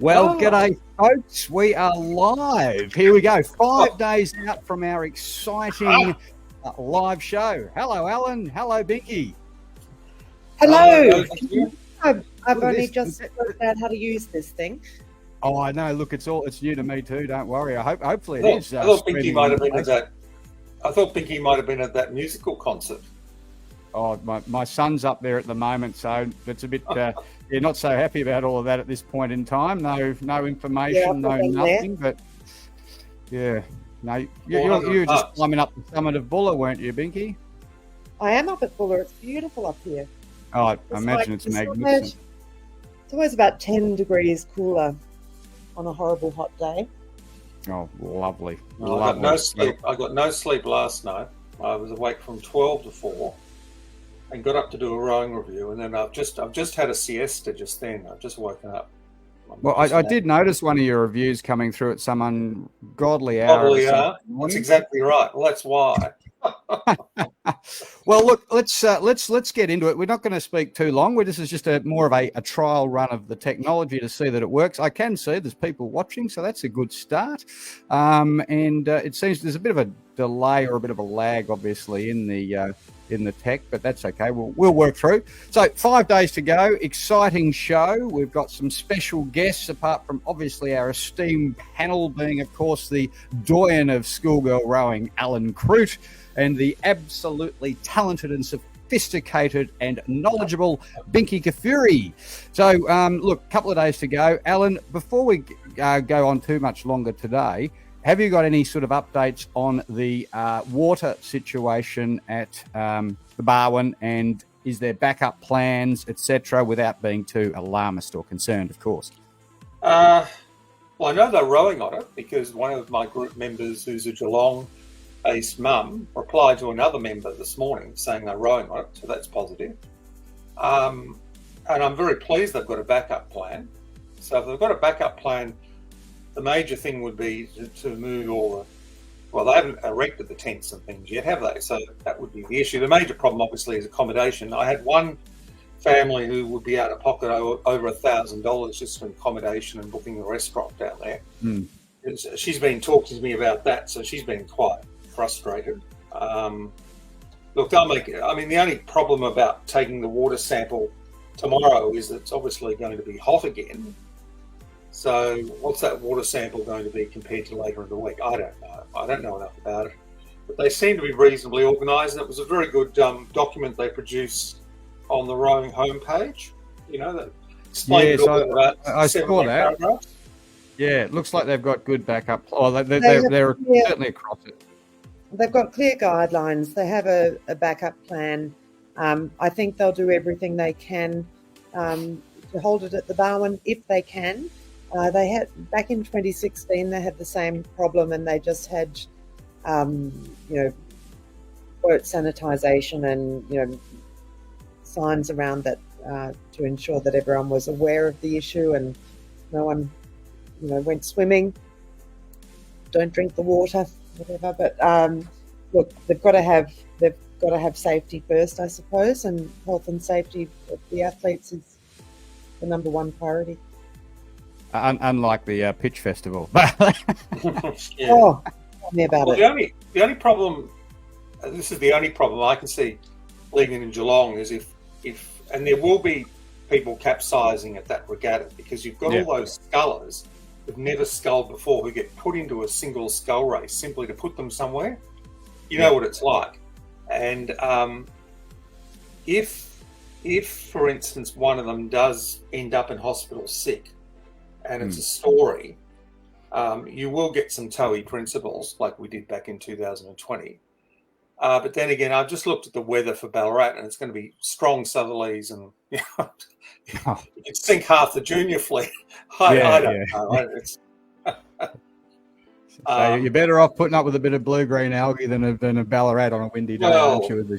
Well, g'day, folks. We are live. Here we go. 5 days out from our exciting live show. Hello, Alan. Hello, Binky. Hello. I've only just worked out how to use this thing. Oh, I know. Look, it's new to me too. Don't worry. Hopefully it is. I thought Binky might have been at that. I thought Binky might have been at that musical concert. Oh, my son's up there at the moment, so it's a bit. You're not so happy about all of that at this point in time. No information, no nothing. But yeah, no, you were just climbing up the summit of Buller, weren't you, Binky? I am up at Buller. It's beautiful up here. Oh, I imagine it's magnificent. It's always about 10 degrees cooler on a horrible hot day. Oh, lovely. I got no sleep. I got no sleep last night. I was awake from 12 to 4 and got up to do a rowing review. And then I've just had a siesta just then. I've just woken up. Well, I did notice one of your reviews coming through at some ungodly hour. Probably are. That's exactly right. Well, that's why. Well, look, let's get into it. We're not going to speak too long. This is just more of a trial run of the technology to see that it works. I can see there's people watching, so that's a good start. And it seems there's a bit of a delay or a bit of a lag, obviously, in the tech, but that's okay. We'll work through. So 5 days to go. Exciting show. We've got some special guests, apart from obviously our esteemed panel being, of course, the doyen of schoolgirl rowing, Alan Crute, and the absolutely talented and sophisticated and knowledgeable Binky Kafuri. So, look, a couple of days to go. Alan, before we go on too much longer today, have you got any sort of updates on the water situation at the Barwon, and is there backup plans, etc., without being too alarmist or concerned, of course? Well, I know they're rowing on it because one of my group members, who's a Geelong-based mum, replied to another member this morning saying they're rowing on it, so that's positive. And I'm very pleased they've got a backup plan. So if they've got a backup plan, the major thing would be to move all the... Well, they haven't erected the tents and things yet, have they? So that would be the issue. The major problem, obviously, is accommodation. I had one family who would be out of pocket over $1,000 just for accommodation and booking a restaurant down there. Mm. She's been talking to me about that, so she's been quite frustrated. Look, the only problem about taking the water sample tomorrow is that it's obviously going to be hot again. So what's that water sample going to be compared to later in the week? I don't know. I don't know enough about it. But they seem to be reasonably organised, and it was a very good document they produced on the rowing homepage. You know, that explained I saw that. Paragraphs. Yeah, it looks like they've got good backup. Oh, they're certainly across it. They've got clear guidelines. They have a backup plan. I think they'll do everything they can to hold it at the Barwon if they can. They had back in 2016. They had the same problem, and they just had, boat sanitisation and signs around that to ensure that everyone was aware of the issue and no one, went swimming. Don't drink the water, whatever. But look, they've got to have safety first, I suppose, and health and safety of the athletes is the number one priority. Unlike the pitch festival. Yeah. Oh, tell me about it. The only problem, this is the only problem I can see leaving in Geelong, is if and there will be people capsizing at that regatta, because you've got all those scullers who've never sculled before, who get put into a single scull race simply to put them somewhere. You know what it's like. And if, for instance, one of them does end up in hospital sick, and it's a story, you will get some TOE principles like we did back in 2020. But then again, I've just looked at the weather for Ballarat, and it's going to be strong southerlies, and you could sink half the junior fleet. I don't know. So you're better off putting up with a bit of blue-green algae than a Ballarat on a windy day, aren't you?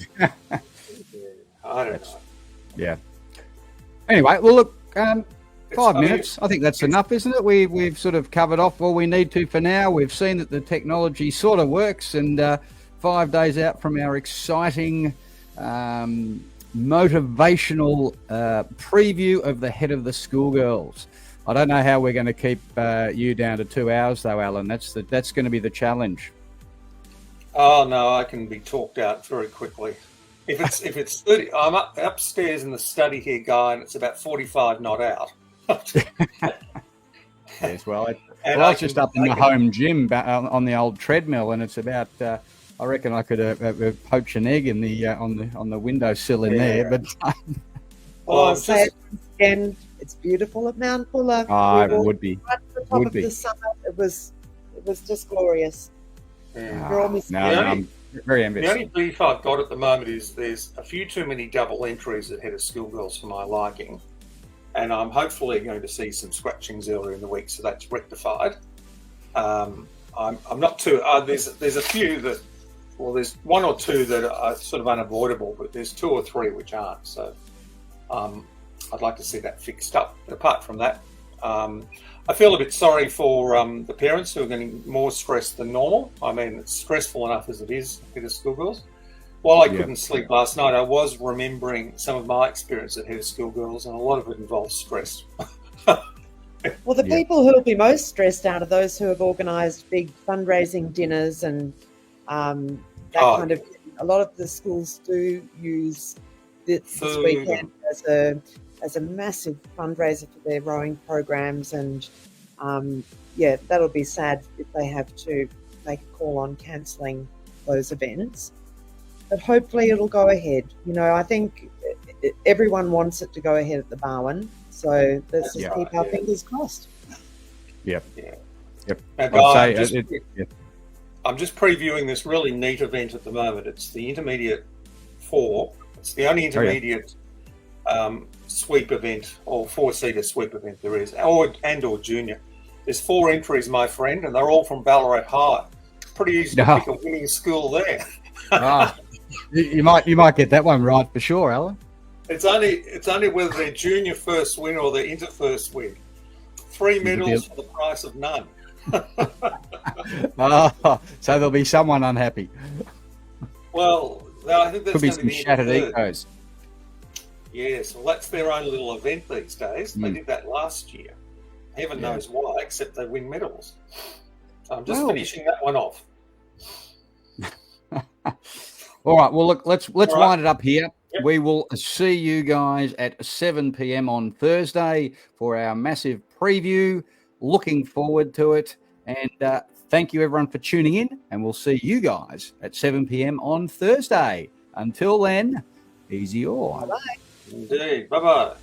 I don't know. Yeah. Anyway, well, look, 5 minutes. I think that's enough, isn't it? We've sort of covered off all we need to for now. We've seen that the technology sort of works, and 5 days out from our exciting, motivational preview of the head of the Schoolgirls. I don't know how we're going to keep you down to 2 hours, though, Alan. That's going to be the challenge. Oh no, I can be talked out very quickly. If it's 30, I'm upstairs in the study here, Guy, and it's about 45 knot out. Yes, well, And I I was just can- up in I the can- home gym on the old treadmill, and it's about. I reckon I could poach an egg in the on the windowsill in there, but Well, I'll I'm say just- it once again. It's beautiful at Mount Buller. it We walked would be. right to the top Would of be. the summit. It was just glorious. yeah. We're all missing No, The no, only- I'm very The envious. only beef I've got at the moment is there's a few too many double entries ahead of Schoolgirls for my liking, and I'm hopefully going to see some scratchings earlier in the week, so that's rectified. I'm not too. There's a few that. Well, there's one or two that are sort of unavoidable, but there's 2 or 3 which aren't. So I'd like to see that fixed up. But apart from that, I feel a bit sorry for the parents who are getting more stressed than normal. I mean, it's stressful enough as it is at Schoolgirls. While I couldn't sleep last night, I was remembering some of my experience at Head of Schoolgirls, and a lot of it involves stress. Well, the people who will be most stressed out are those who have organised big fundraising dinners and that kind of. A lot of the schools do use this Food. weekend as a massive fundraiser for their rowing programs, and that'll be sad if they have to make a call on cancelling those events. But hopefully it'll go ahead. You know, I think everyone wants it to go ahead at the Barwon. So let's just keep our fingers crossed. Yep. Yeah. Yep. Now, I'd Guy, say I'm just previewing this really neat event at the moment. It's the Intermediate 4. It's the only intermediate sweep event or 4-seater sweep event there is, or junior. There's 4 entries, my friend, and they're all from Ballarat High. Pretty easy to pick a winning school there. you might get that one right for sure, Alan. It's only whether they're junior first win or they're inter first win. 3 medals for the price of none. So there'll be someone unhappy. Well, I think that's Could be going to some be shattered the third. egos. Yes, well, that's their own little event these days. They Mm. did that last year. Heaven Yeah. knows why, except they win medals. So I'm just Well- finishing that one off. All right. Well, look, let's right. wind it up here. Yep. We will see you guys at 7 p.m. on Thursday for our massive preview. Looking forward to it. And thank you, everyone, for tuning in. And we'll see you guys at 7 p.m. on Thursday. Until then, easy all. Indeed. Bye-bye.